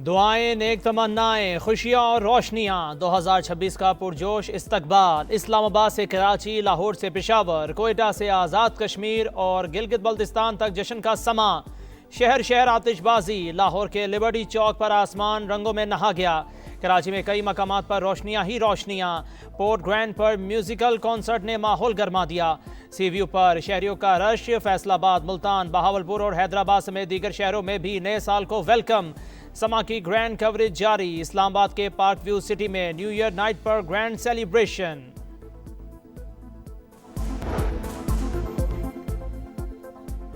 दुआएं, नेक तमन्नाएं, खुशियाँ और रोशनियाँ। 2026 का पुरजोश इस्तकबाल। इस्लामाबाद से कराची, लाहौर से पेशावर, कोयटा से आज़ाद कश्मीर और गिलगित बल्तिस्तान तक जश्न का समा। शहर शहर आतिशबाजी। लाहौर के लिबर्टी चौक पर आसमान रंगों में नहा गया। कराची में कई मकामात पर रोशनियाँ ही रोशनियाँ। पोर्ट ग्रैंड पर म्यूजिकल कॉन्सर्ट ने माहौल गरमा दिया। सी व्यू पर शहरियों का रश। फैसलाबाद, मुल्तान, बहावलपुर और हैदराबाद समेत दीगर शहरों में भी नए साल को वेलकम। समा की ग्रैंड कवरेज जारी। इस्लामाबाद के पार्क व्यू सिटी में न्यू ईयर नाइट पर ग्रैंड सेलिब्रेशन।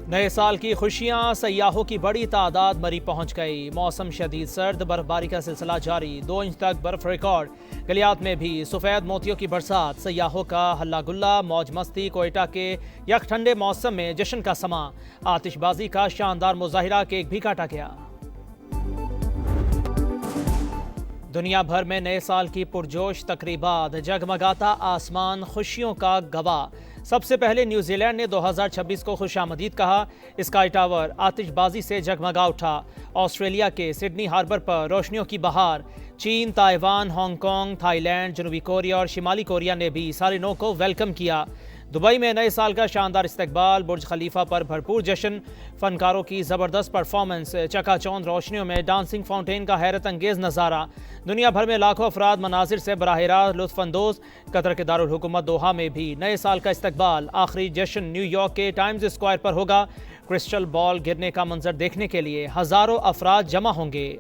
नए साल की खुशियां। सयाहों की बड़ी तादाद मरी पहुंच गई। मौसम शदीद सर्द, बर्फबारी का सिलसिला जारी। 2 इंच तक बर्फ रिकॉर्ड। गलियात में भी सफ़ेद मोतियों की बरसात। सयाहों का हल्ला गुल्ला, मौज मस्ती। कोयटा के यक ठंडे मौसम में जश्न का समा। आतिशबाजी का शानदार मुजाहिरा। केक भी काटा गया। दुनिया भर में नए साल की पुरजोश तकरीबात। जगमगाता आसमान खुशियों का गवाह। सबसे पहले न्यूजीलैंड ने 2026 को खुशामदीद कहा। स्काई टावर आतिशबाजी से जगमगा उठा। ऑस्ट्रेलिया के सिडनी हार्बर पर रोशनियों की बहार। चीन, ताइवान, हांगकांग, थाईलैंड, जनूबी कोरिया और शिमाली कोरिया ने भी सालिनों को वेलकम किया। दुबई में नए साल का शानदार इस्तकबाल। बुर्ज खलीफा पर भरपूर जश्न। फनकारों की ज़बरदस्त परफॉर्मेंस। चकाचौंध रोशनियों में डांसिंग फाउंटेन का हैरत अंगेज नज़ारा। दुनिया भर में लाखों अफराद मनाजिर से बराह लुत्फ़अंदोज़। कतर के दारुल हुकूमत दोहा में भी नए साल का इस्तकबाल। आखिरी जश्न न्यूयॉर्क के टाइम्स स्क्वायर पर होगा। क्रिस्टल बॉल गिरने का मंजर देखने के लिए हज़ारों अफराद जमा होंगे।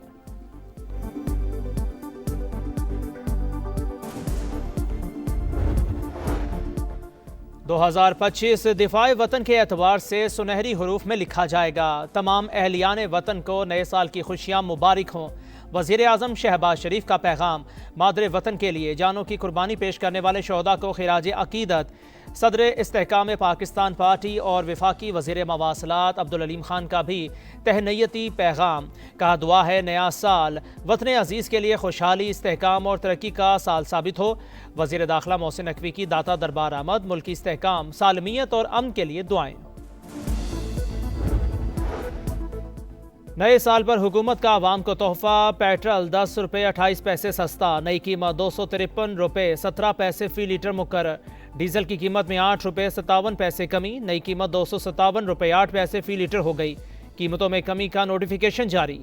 दो 2025 दिफाए वतन के एतबार से सुनहरी हरूफ में लिखा जाएगा। तमाम अहलियान वतन को नए साल की खुशियाँ मुबारक हों। वज़ीर आज़म शहबाज शरीफ का पैगाम। मादरे वतन के लिए जानों की कुर्बानी पेश करने वाले शोहदा को खिराज अकीदत। सदर इस्तेहकाम पाकिस्तान पार्टी और वफाकी वज़ीर मवासलात अब्दुल अलीम खान का भी तहनीयती पैगाम। कहा, दुआ है नया साल वतन अजीज़ के लिए खुशहाली, इस्तेहकाम और तरक्की का साल साबित हो। वज़ीर दाखिला मोहसिन नकवी की दाता दरबार आमद। मुल्की इस्तेहकाम, सालमियत और अमन के लिए दुआएं। नए साल पर हुकूमत का आवाम को तोहफा। पेट्रोल 10 रुपये 28 पैसे सस्ता। नई कीमत 253 रुपये 17 पैसे फ़ी लीटर मुकर्रर। डीजल की कीमत में 8 रुपये 57 पैसे कमी। नई कीमत 257 रुपये 8 पैसे फ़ी लीटर हो गई। कीमतों में कमी का नोटिफिकेशन जारी।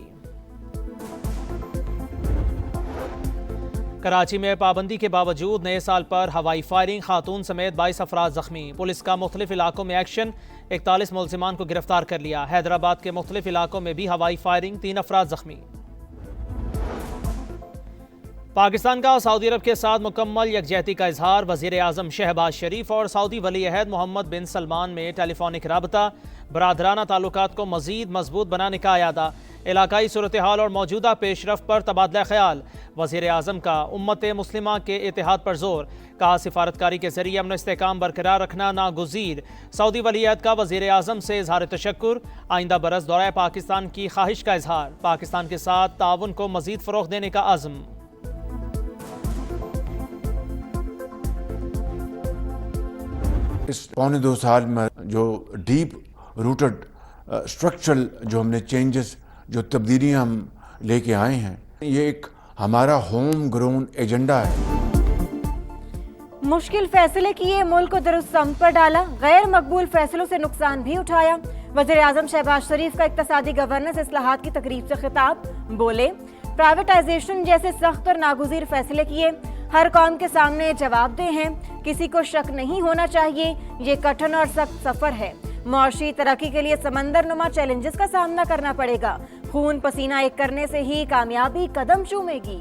कराची में पाबंदी के बावजूद नए साल पर हवाई फायरिंग। खातून समेत 22 अफराद जख्मी। पुलिस का मुख्तलिफ इलाकों में एक्शन। 41 मुलजिमान को गिरफ्तार कर लिया। हैदराबाद के मुख्तलिफ इलाकों में भी हवाई फायरिंग। 3 अफराद जख्मी। पाकिस्तान का सऊदी अरब के साथ मुकम्मल यकजहती का इजहार। वज़ीर आज़म शहबाज शरीफ और सऊदी वली अहद मोहम्मद बिन सलमान में टेलीफोनिक राबता। बरादराना ताल्लुकात को मज़ीद मजबूत बनाने का आयादा। इलाकाई सूरत हाल और मौजूदा पेशरफ पर तबादला ख्याल। वज़ीर आज़म का उम्मत मुस्लिमा के इत्तेहाद पर जोर। कहा, सिफारतकारी के जरिए अमन इस्तेहकाम बरकरार रखना नागुज़ीर। सऊदी वली अहद का वज़ीर आज़म से इजहार तशक्कुर। आइंदा बरस दौरा पाकिस्तान की ख्वाहिश का इजहार। पाकिस्तान के साथ ताउन को मज़ीद फ़रोग़ देने का अज़्म। इस पौने 2 साल में जो डीप रूटेड स्ट्रक्चरल जो हमने चेंजेस, जो तब्दीलियाँ हम लेके आए हैं, ये एक हमारा होम ग्रोन एजेंडा है। मुश्किल फैसले किए, मुल्क को दुरुस्त सम्त पर डाला। गैर मकबूल फैसलों से नुकसान भी उठाया। वज़ीर आज़म शहबाज शरीफ का इक़्तिसादी गवर्नेंस इस्लाहात की तकरीब से खिताब। बोले, प्राइवेटाइजेशन जैसे सख्त और नागुज़ीर फैसले किए। हर कौम के सामने जवाबदेह हैं। किसी को शक नहीं होना चाहिए, ये कठिन और सख्त सफर है। मुआशी तरक्की के लिए समंदर नुमा चैलेंजेस का सामना करना पड़ेगा। खून पसीना एक करने से ही कामयाबी कदम चूमेगी।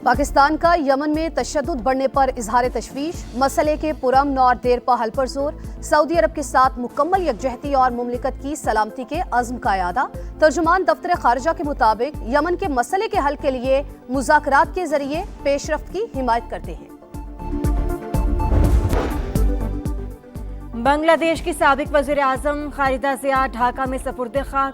पाकिस्तान का यमन में तशद्दुद बढ़ने पर इजहार तशवीश। मसले के पुरअमन और देरपा हल पर जोर। सऊदी अरब के साथ मुकम्मल यकजहती और मुमलिकत की सलामती के अज़्म का यादा। तर्जुमान दफ्तर खारजा के मुताबिक यमन के मसले के हल के लिए मुज़ाकरात के जरिए पेशरफ्त की हिमायत करते हैं। बांग्लादेश की साबिक वज़ीर आज़म खालिदा ज़िया ढाका में सपुर्द खाक।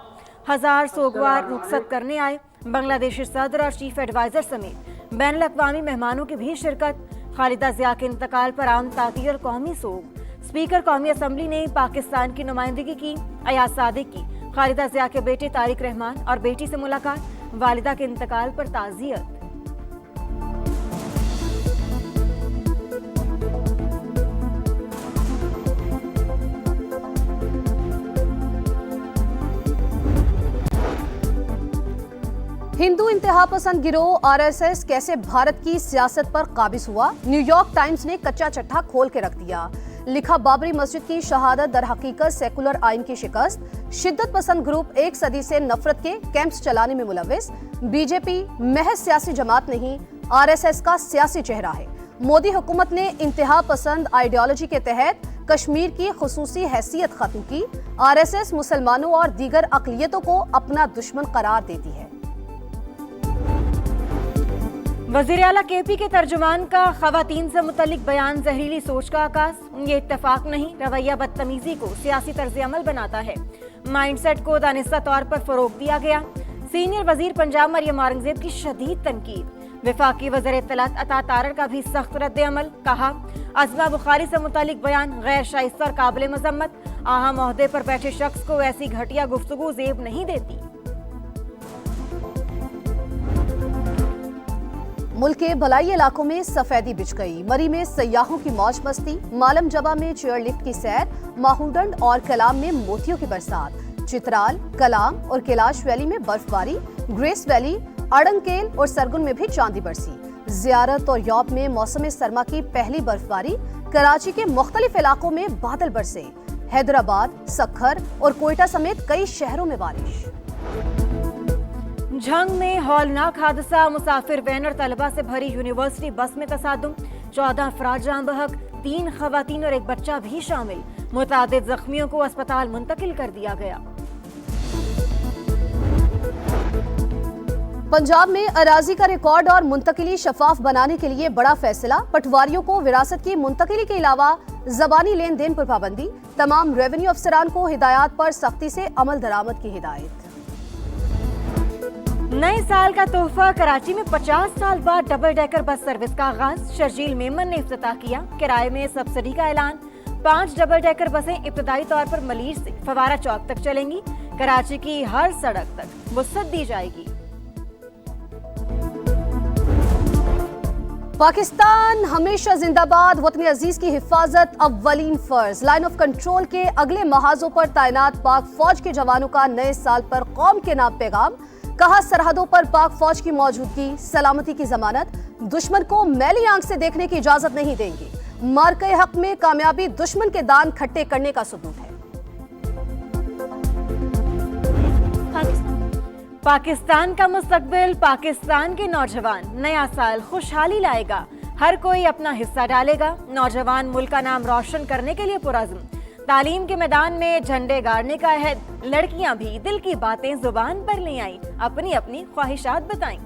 1000 सोगवार रुखसत करने आए। बांग्लादेशी सदर और चीफ एडवाइजर समेत बैन अवी मेहमानों की भी शिरकत। खालिदा ज़िया के इंतकाल पर आम ताज़ियत और कौमी सोग। स्पीकर कौमी असम्बली ने पाकिस्तान की नुमाइंदगी की। अयाज सादिक की खालिदा जिया के बेटे तारिक रहमान और बेटी से मुलाकात, वालिदा के इंतकाल पर ताज़ियत। हिंदू इंतहा पसंद गिरोह आरएसएस कैसे भारत की सियासत पर काबिज हुआ, न्यूयॉर्क टाइम्स ने कच्चा चट्टा खोल के रख दिया। लिखा, बाबरी मस्जिद की शहादत दर हकीकत सेकुलर आइन की शिकस्त, शिद्दत पसंद ग्रुप एक सदी से नफरत के कैंप्स चलाने में मुलविस, बीजेपी महज सियासी जमात नहीं आरएसएस का सियासी चेहरा है। मोदी हुकूमत ने इंतहा पसंद आइडियोलॉजी के तहत कश्मीर की खुसूसी हैसियत खत्म की, आरएसएस मुसलमानों और दीगर अक़लियतों को अपना दुश्मन करार देती है। वज़ीर आला केपी के तर्जुमान का ख़वातीन से मुतल्लिक बयान जहरीली सोच का आकाश, ये इत्तफाक नहीं, रवैया बदतमीजी को सियासी तर्ज अमल बनाता है। माइंडसेट को दानिस्ता तौर पर फरोग दिया गया। सीनियर वजीर पंजाब मरियम औरंगजेब की शदीद तनकीद, वफाकी वज़ीर इत्तलात अता तारर का भी सख्त रद्द अमल, कहा अज़मा बुखारी से मुतल्लिक बयान गैर शाइस्ता और काबिल मजम्मत, अहम ओहदे पर बैठे शख्स को ऐसी घटिया गुफ्तगू जेब नहीं देती। मुल्क के भलाई इलाकों में सफेदी बिछ गई, मरी में सयाहों की मौज मस्ती, मालम जबा में चेयर लिफ्ट की सैर, माहूडंड और कलाम में मोतियों की बरसात, चित्राल, कलाम और कैलाश वैली में बर्फबारी, ग्रेस वैली, अड़ंकेल और सरगुन में भी चांदी बरसी, जियारत और यौब में मौसम सरमा की पहली बर्फबारी, कराची के मुख्तलिफ इलाकों में बादल बरसे, हैदराबाद, सक्खर और कोयटा समेत कई शहरों में बारिश। झंग में हौलनाक हादसा, मुसाफिर वैन और तलबा से भरी यूनिवर्सिटी बस में तसादुम, 14 अफराद जान बहक, 3 खवातीन और एक बच्चा भी शामिल, मुतादिद जख्मियों को अस्पताल मुंतकिल कर दिया गया। पंजाब में अराजी का रिकॉर्ड और मुंतकिली शफाफ बनाने के लिए बड़ा फैसला, पटवारियों को विरासत की मुंतकिली के अलावा जबानी लेन देन पर पाबंदी, तमाम रेवेन्यू अफसरान को हिदायत पर सख्ती से अमल दरामद की हिदायत। नए साल का तोहफा, कराची में 50 साल बाद डबल डेकर बस सर्विस का आगाज, शर्जील मेमन ने इफ्तिताह किया, किराए में सब्सिडी का ऐलान, 5 डबल डेकर बसें इब्तदाई तौर पर मलीर से फवारा चौक तक चलेंगी, कराची की हर सड़क तक वुसअत दी जाएगी। पाकिस्तान हमेशा जिंदाबाद, वतन अजीज की हिफाजत अव्वलीन फर्ज, लाइन ऑफ कंट्रोल के अगले महाजों पर तैनात पाक फौज के जवानों का नए साल पर कौम के नाम पैगाम, कहा सरहदों पर पाक फौज की मौजूदगी सलामती की जमानत, दुश्मन को मैली आंख से देखने की इजाजत नहीं देंगे, मार्के हक में कामयाबी दुश्मन के दान खट्टे करने का सबूत है। पाकिस्तान का मुस्तकबिल, पाकिस्तान के नौजवान, नया साल खुशहाली लाएगा, हर कोई अपना हिस्सा डालेगा, नौजवान मुल्क का नाम रोशन करने के लिए पुरअज़्म, तालीम के मैदान में झंडे गाड़ने का अहद, लड़कियां भी दिल की बातें जुबान पर ले आईं, अपनी अपनी ख्वाहिशात बताईं।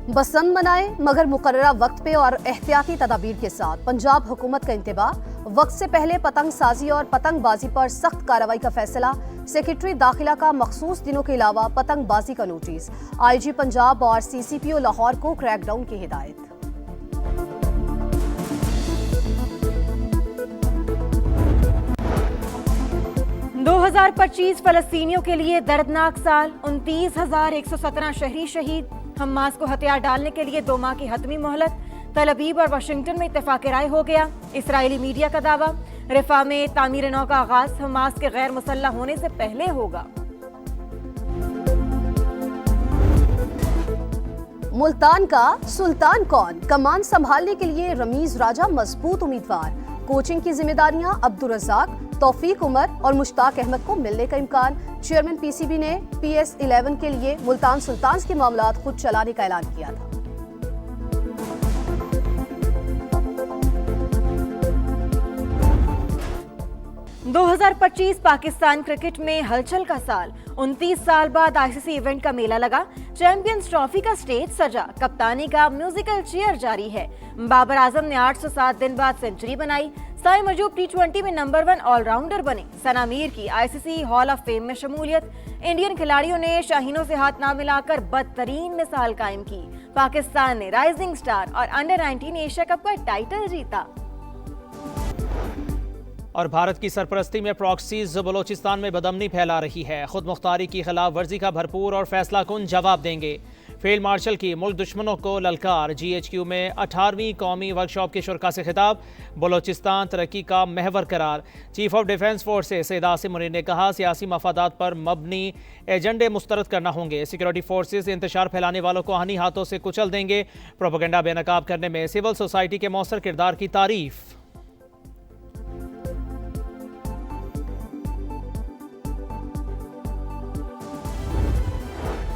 बसंत मनाए मगर मुकर्ररा वक्त पे और एहतियाती तदाबीर के साथ, पंजाब हुकूमत का इंतबाह, वक्त से पहले पतंग साजी और पतंगबाजी पर सख्त कार्रवाई का फैसला, सेक्रेटरी दाखिला का मखसूस दिनों के अलावा पतंगबाजी का नोटिस, आईजी पंजाब और सीसीपीओ लाहौर को क्रैकडाउन की हिदायत। दो 2025 फलस्तीनियों के लिए दर्दनाक साल, 29,117 शहरी शहीद, हमास को हथियार डालने के लिए 2 माह की हतमी मोहलत, तल-अवीव और वाशिंगटन में इत्तेफाक राय हो गया, इसराइली मीडिया का दावा, रिफा में तामीर नौ का आगाज हमास के गैर मुसल्लह होने से पहले होगा। मुल्तान का सुल्तान कौन, कमान संभालने के लिए रमीज राजा मजबूत उम्मीदवार, कोचिंग की जिम्मेदारियां अब्दुल रज़ाक, तौफीक उमर और मुश्ताक अहमद को मिलने का इम्कान, चेयरमैन पीसीबी ने PS11 के लिए मुल्तान सुल्तान्स के मामलात खुद चलाने का ऐलान किया था। दो 2025 पाकिस्तान क्रिकेट में हलचल का साल, 29 साल बाद आईसीसी इवेंट का मेला लगा, चैंपियंस ट्रॉफी का स्टेज सजा, कप्तानी का म्यूजिकल चेयर जारी है, बाबर आजम ने 807 दिन बाद सेंचुरी बनाई, साई मजूब T20 में नंबर 1 ऑलराउंडर बने, सना मीर की आईसीसी हॉल ऑफ फेम में शमूलियत, इंडियन खिलाड़ियों ने शाहीनों से हाथ ना मिलाकर बदतरीन मिसाल कायम की, पाकिस्तान ने राइजिंग स्टार और अंडर 19 एशिया कप का टाइटल जीता। और भारत की सरपरस्ती में प्रॉक्सीज बलोचिस्तान में बदअमनी फैला रही है। खुद मुख्तारी की खिलाफ वर्जी का भरपूर और फैसला कुन जवाब देंगे। फील्ड मार्शल की मुल्क दुश्मनों को ललकार। GHQ में 18वीं कौमी वर्कशॉप के शुरका से खिताब। बलोचिस्तान तरक्की का महवर करार। Chief of defence forces Syed Asim Munir ने कहा, सियासी मफादात पर मबनी एजेंडे मुस्तरद करना होंगे। सिक्योरिटी फोर्सेस इंतशार फैलाने वालों को हनी हाथों से कुचल देंगे। प्रोपेगेंडा बेनकाब करने में सिविल सोसाइटी के मौसर किरदार की तारीफ।